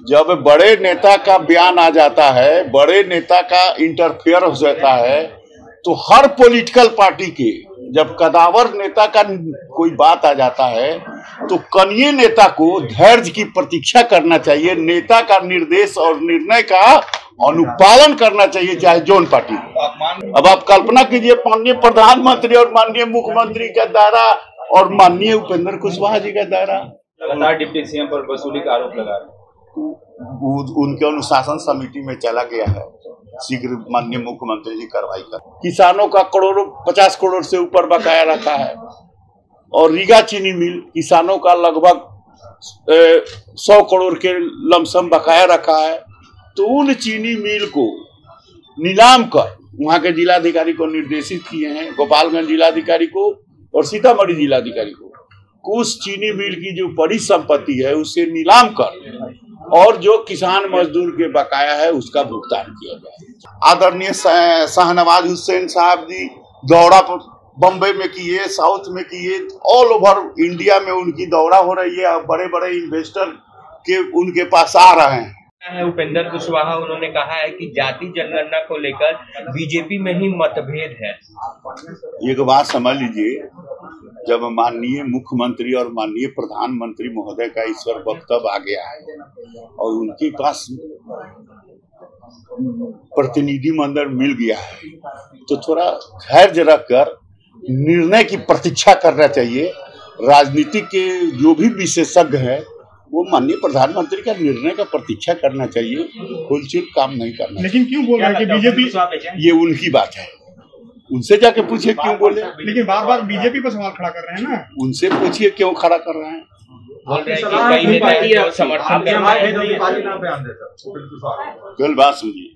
जब बड़े नेता का बयान आ जाता है, बड़े नेता का इंटरफेयर हो जाता है, तो हर पॉलिटिकल पार्टी के जब कदावर नेता का कोई बात आ जाता है तो कनीय नेता को धैर्य की प्रतीक्षा करना चाहिए। नेता का निर्देश और निर्णय का अनुपालन करना चाहिए, चाहे जोन पार्टी। अब आप कल्पना कीजिए, माननीय प्रधानमंत्री और माननीय मुख्यमंत्री का दायरा और माननीय उपेंद्र कुशवाहा जी का दायरा लगातार डिप्टी सीएम पर वसूली का आरोप लगा रहे हैं। उनके अनुशासन समिति में चला गया है, शीघ्र माननीय मुख्यमंत्री जी कार्रवाई कर। किसानों का करोड़ों 50 करोड़ से ऊपर बकाया रखा है और रीगा चीनी मिल किसानों का लगभग 100 करोड़ के लमसम बकाया रखा है। तो उन चीनी मिल को नीलाम कर वहां के जिलाधिकारी को निर्देशित किए हैं, गोपालगंज जिलाधिकारी को और सीतामढ़ी जिलाधिकारी को, उस चीनी मिल की जो बड़ी संपत्ति है उसे नीलाम कर और जो किसान मजदूर के बकाया है उसका भुगतान किया जाए। आदरणीय शाहनवाज हुसैन साहब जी दौरा बम्बई में किए, साउथ में किए, ऑल ओवर इंडिया में उनकी दौरा हो रही है। बड़े बड़े इन्वेस्टर के उनके पास आ रहे हैं। उपेंद्र कुशवाहा उन्होंने कहा है कि जाति जनगणना को लेकर बीजेपी में ही मतभेद है। एक बात समझ लीजिए, जब माननीय मुख्यमंत्री और माननीय प्रधानमंत्री महोदय का ईश्वर वक्तव्य आ गया है और उनके पास प्रतिनिधि मंडल मिल गया है, तो थोड़ा धैर्य रखकर निर्णय की प्रतीक्षा करना चाहिए। राजनीति के जो भी विशेषज्ञ हैं वो माननीय प्रधानमंत्री का निर्णय का प्रतीक्षा करना चाहिए, खुलचिल काम नहीं करना। लेकिन क्यों बोल रहे हैं कि बीजेपी, ये उनकी बात है, उनसे जाके पूछिए क्यों बोले। लेकिन बार बार बीजेपी पर सवाल खड़ा कर रहे हैं ना, उनसे पूछिए क्यों खड़ा कर रहे हैं। केवल बात सुनिए,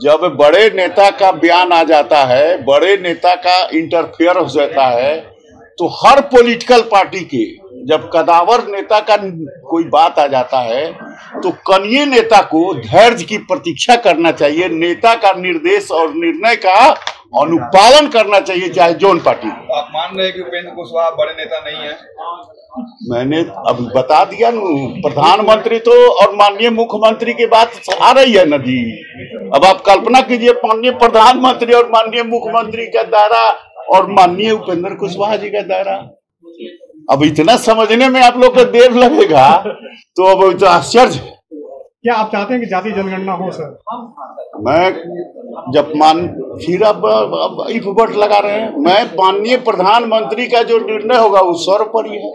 जब बड़े नेता का बयान आ जाता है, बड़े नेता का इंटरफेयर हो जाता है, तो हर पॉलिटिकल पार्टी के जब कदावर नेता का कोई बात आ जाता है तो कनीय नेता को धैर्य की प्रतीक्षा करना चाहिए। नेता का निर्देश और निर्णय का अनुपालन करना चाहिए, चाहे जोन पार्टी। आप मान रहे हैं कि उपेंद्र कुशवाहा बड़े नेता नहीं है? मैंने अब बता दिया न, प्रधानमंत्री तो और माननीय मुख्यमंत्री की बात आ रही है न जी। अब आप कल्पना कीजिए, माननीय प्रधानमंत्री और माननीय मुख्यमंत्री का दायरा और माननीय उपेंद्र कुशवाहा जी का दायरा। अब इतना समझने में आप लोग को देर लगेगा तो अब तो आश्चर्य है। क्या आप चाहते हैं कि जाति जनगणना हो सर? मैं जब फिर अब इफ बट लगा रहे हैं, मैं माननीय प्रधानमंत्री का जो निर्णय होगा उस स्वर पर ही है।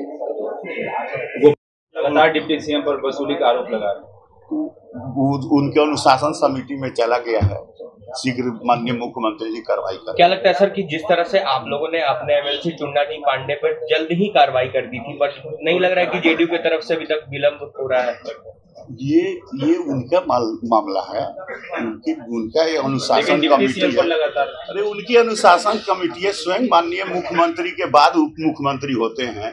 लगातार डिप्टी सीएम पर वसूली का आरोप लगा रहे हैं। उनके अनुशासन समिति में चला गया है, शीघ्र माननीय मुख्यमंत्री जी कार्रवाई कर। क्या लगता है सर कि जिस तरह से आप लोगों ने अपने एमएलसी चुन्नाजी पांडे पर जल्द ही कार्रवाई कर दी थी, पर नहीं लग रहा है कि जेडीयू की तरफ से अभी तक विलंब हो रहा है? ये उनका मामला है, उनका ये अनुशासन कमेटी है। अरे उनकी अनुशासन कमेटी है, स्वयं माननीय मुख्यमंत्री के बाद उप मुख्यमंत्री होते हैं,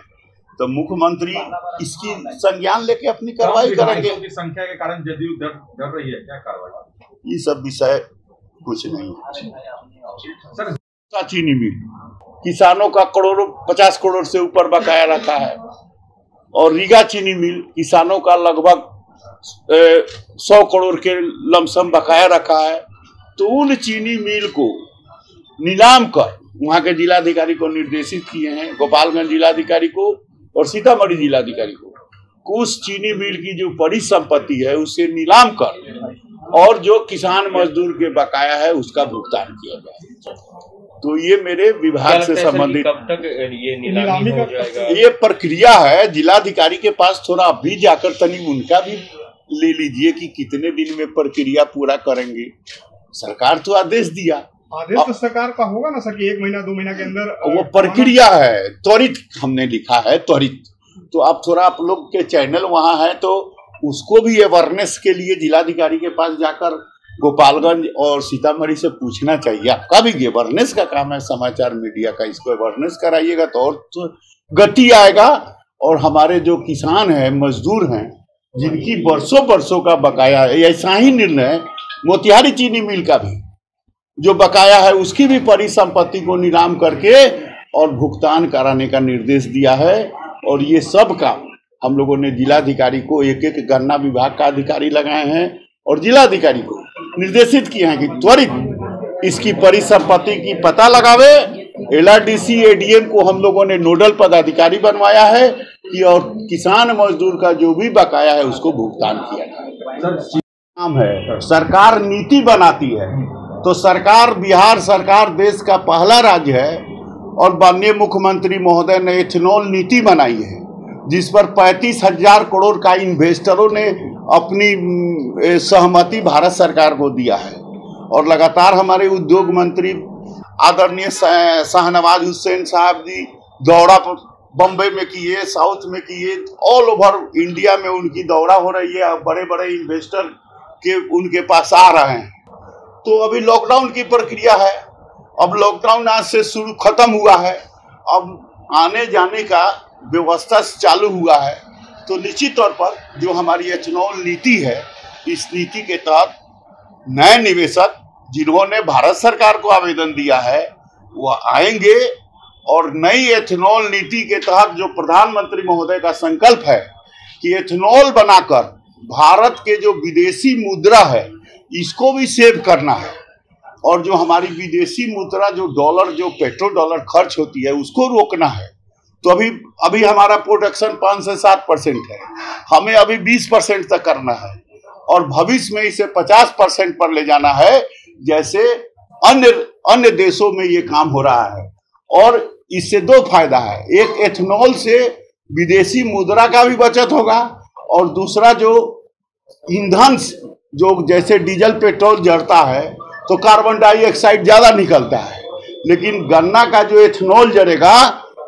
तो मुख्यमंत्री इसकी संज्ञान लेके अपनी कार्रवाई करेंगे। संख्या के कारण जदयू डर रही है क्या कार्रवाई? ये सब विषय कुछ नहीं है। चीनी मिल किसानों का करोड़ों 50 करोड़ से ऊपर बकाया रखा है और रीगा चीनी मिल किसानों का लगभग 100 करोड़ के लमसम बकाया रखा है। तो उन चीनी मिल को नीलाम कर वहां के जिलाधिकारी को निर्देशित किए हैं, गोपालगंज जिलाधिकारी को और सीतामढ़ी जिलाधिकारी को, उस चीनी मिल की जो बड़ी संपत्ति है उसे नीलाम कर और जो किसान मजदूर के बकाया है उसका भुगतान किया जाए। तो ये मेरे विभाग से संबंधित कब तक ये नीलामी हो जाएगा? ये प्रक्रिया है, जिलाधिकारी के पास थोड़ा अभी जाकर तनी उनका भी ले लीजिए कि कितने दिन में प्रक्रिया पूरा करेंगे। सरकार तो आदेश दिया, आदेश तो सरकार का होगा ना सर कि 1 महीना 2 महीना के अंदर वो प्रक्रिया है, त्वरित हमने लिखा है त्वरित। तो आप थोड़ा आप लोग के चैनल वहाँ है तो उसको भी अवेयरनेस के लिए जिलाधिकारी के पास जाकर गोपालगंज और सीतामढ़ी से पूछना चाहिए। आपका भी अवेयरनेस का काम है, समाचार मीडिया का, इसको अवेयरनेस कराइएगा तो और तो गति आएगा। और हमारे जो किसान हैं, मजदूर हैं, जिनकी बरसों का बकाया है, ऐसा ही निर्णय मोतिहारी चीनी मिल का भी जो बकाया है उसकी भी परिसंपत्ति को नीलाम करके और भुगतान कराने का निर्देश दिया है। और ये सब काम हम लोगों ने जिलाधिकारी को एक एक गन्ना विभाग का अधिकारी लगाए हैं और जिलाधिकारी को निर्देशित किए हैं कि त्वरित इसकी परिसंपत्ति की पता लगावे। LRDC ADM को हम लोगों ने नोडल पदाधिकारी बनवाया है कि और किसान मजदूर का जो भी बकाया है उसको भुगतान किया जाए। काम है, सरकार नीति बनाती है, तो सरकार, बिहार सरकार देश का पहला राज्य है और माननीय मुख्यमंत्री महोदय ने एथेनॉल नीति बनाई है जिस पर 35,000 करोड़ का इन्वेस्टरों ने अपनी सहमति भारत सरकार को दिया है। और लगातार हमारे उद्योग मंत्री आदरणीय शाहनवाज हुसैन साहब जी दौरा बम्बई में किए, साउथ में किए, ऑल ओवर इंडिया में उनकी दौरा हो रही है। बड़े बड़े इन्वेस्टर के उनके पास आ रहे हैं। तो अभी लॉकडाउन की प्रक्रिया है, अब लॉकडाउन आज से शुरू खत्म हुआ है, अब आने जाने का व्यवस्था चालू हुआ है। तो निश्चित तौर पर जो हमारी एथेनॉल नीति है, इस नीति के तहत नए निवेशक जिन्होंने भारत सरकार को आवेदन दिया है वो आएंगे और नई एथेनॉल नीति के तहत जो प्रधानमंत्री महोदय का संकल्प है कि एथेनॉल बनाकर भारत के जो विदेशी मुद्रा है इसको भी सेव करना है और जो हमारी विदेशी मुद्रा जो डॉलर, जो पेट्रोल डॉलर खर्च होती है उसको रोकना है। तो अभी हमारा प्रोडक्शन 5 से 7% है, हमें अभी 20% तक करना है और भविष्य में इसे 50% पर ले जाना है, जैसे अन्य देशों में ये काम हो रहा है। और इससे दो फायदा है, एक एथेनॉल से विदेशी मुद्रा का भी बचत होगा और दूसरा जो ईंधन जो जैसे डीजल पेट्रोल जड़ता है तो कार्बन डाइऑक्साइड ज्यादा निकलता है, लेकिन गन्ना का जो एथेनॉल जड़ेगा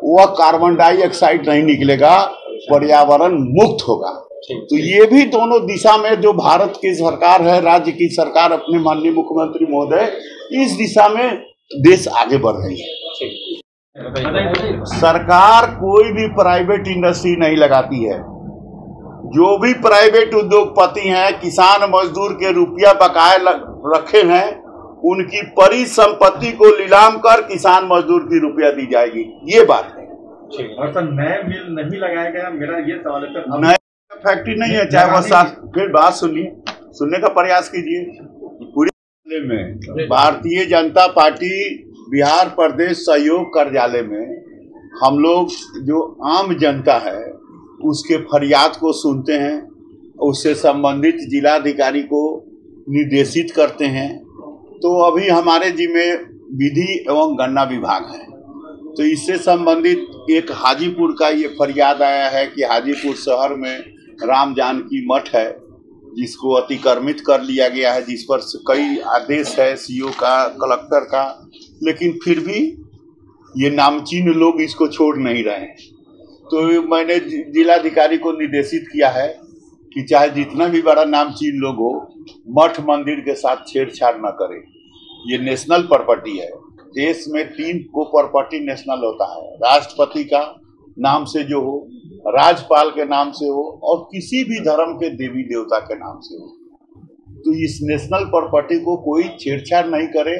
वह कार्बन डाइऑक्साइड नहीं निकलेगा, पर्यावरण मुक्त होगा। तो ये भी दोनों दिशा में जो भारत की सरकार है, राज्य की सरकार, अपने माननीय मुख्यमंत्री महोदय, इस दिशा में देश आगे बढ़ रही है। सरकार कोई भी प्राइवेट इंडस्ट्री नहीं लगाती है। जो भी प्राइवेट उद्योगपति हैं, किसान मजदूर के रुपया बकाया रखे हैं, उनकी परिसंपत्ति को नीलाम कर किसान मजदूर की रुपया दी जाएगी, ये बात है। और सर नए मिल नहीं लगाया गया, मेरा ये सवाल है सर। नया फैक्ट्री नहीं है, चाहे वह साथ, फिर बात सुनिए, सुनने का प्रयास कीजिए। पूरे में भारतीय जनता पार्टी बिहार प्रदेश सहयोग कार्यालय में हम लोग जो आम जनता है उसके फरियाद को सुनते हैं, उससे संबंधित जिलाधिकारी को निर्देशित करते हैं। तो अभी हमारे जिम्मे विधि एवं गन्ना विभाग है, तो इससे संबंधित एक हाजीपुर का ये फरियाद आया है कि हाजीपुर शहर में राम जानकी मठ है जिसको अतिक्रमित कर लिया गया है, जिस पर कई आदेश है सीओ का, कलेक्टर का, लेकिन फिर भी ये नामचीन लोग इसको छोड़ नहीं रहे हैं। तो मैंने जिलाधिकारी को निर्देशित किया है कि चाहे जितना भी बड़ा नामचीन लोग हो, मठ मंदिर के साथ छेड़छाड़ न करे। ये नेशनल प्रॉपर्टी है, देश में 3 को प्रॉपर्टी नेशनल होता है, राष्ट्रपति का नाम से जो हो, राज्यपाल के नाम से हो और किसी भी धर्म के देवी देवता के नाम से हो। तो इस नेशनल प्रॉपर्टी को कोई छेड़छाड़ नहीं करे।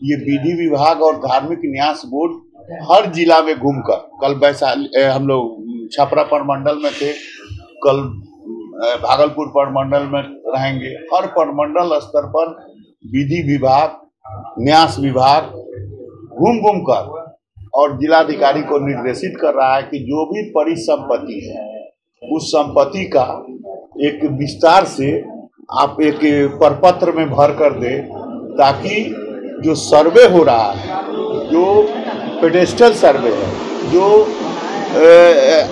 ये विधि विभाग और धार्मिक न्यास बोर्ड हर जिला में घूमकर, कल वैशाली हम लोग छपरा प्रमंडल में थे, कल भागलपुर प्रमंडल में रहेंगे, हर प्रमंडल स्तर पर विधि विभाग, न्यास विभाग घूम कर और जिलाधिकारी को निर्देशित कर रहा है कि जो भी परिसंपत्ति है उस संपत्ति का एक विस्तार से आप एक प्रपत्र में भर कर दे, ताकि जो सर्वे हो रहा है, जो पेडेस्ट्रल सर्वे है, जो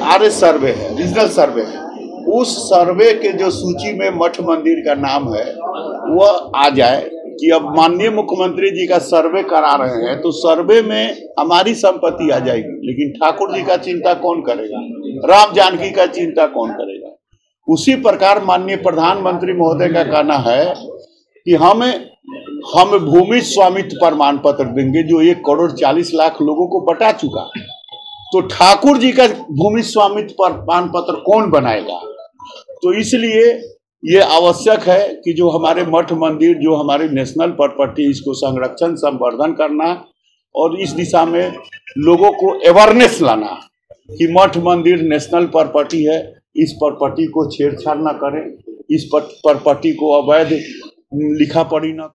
RS सर्वे है, रीजनल सर्वे है, उस सर्वे के जो सूची में मठ मंदिर का नाम है वह आ जाए कि अब माननीय मुख्यमंत्री जी का सर्वे करा रहे हैं तो सर्वे में हमारी संपत्ति आ जाएगी, लेकिन ठाकुर जी का चिंता कौन करेगा, राम जानकी का चिंता कौन करेगा। उसी प्रकार माननीय प्रधानमंत्री महोदय का कहना है कि हम भूमि स्वामित्व प्रमाण पत्र देंगे जो 1,40,00,000 लोगों को बटा चुका है। तो ठाकुर जी का भूमि स्वामित्व प्रमाण पत्र कौन बनाएगा। तो इसलिए ये आवश्यक है कि जो हमारे मठ मंदिर, जो हमारे नेशनल प्रॉपर्टी, इसको संरक्षण संवर्धन करना और इस दिशा में लोगों को अवेयरनेस लाना कि मठ मंदिर नेशनल प्रॉपर्टी है, इस प्रॉपर्टी को छेड़छाड़ न करें, इस प्रॉपर्टी को अवैध लिखा पढ़ी न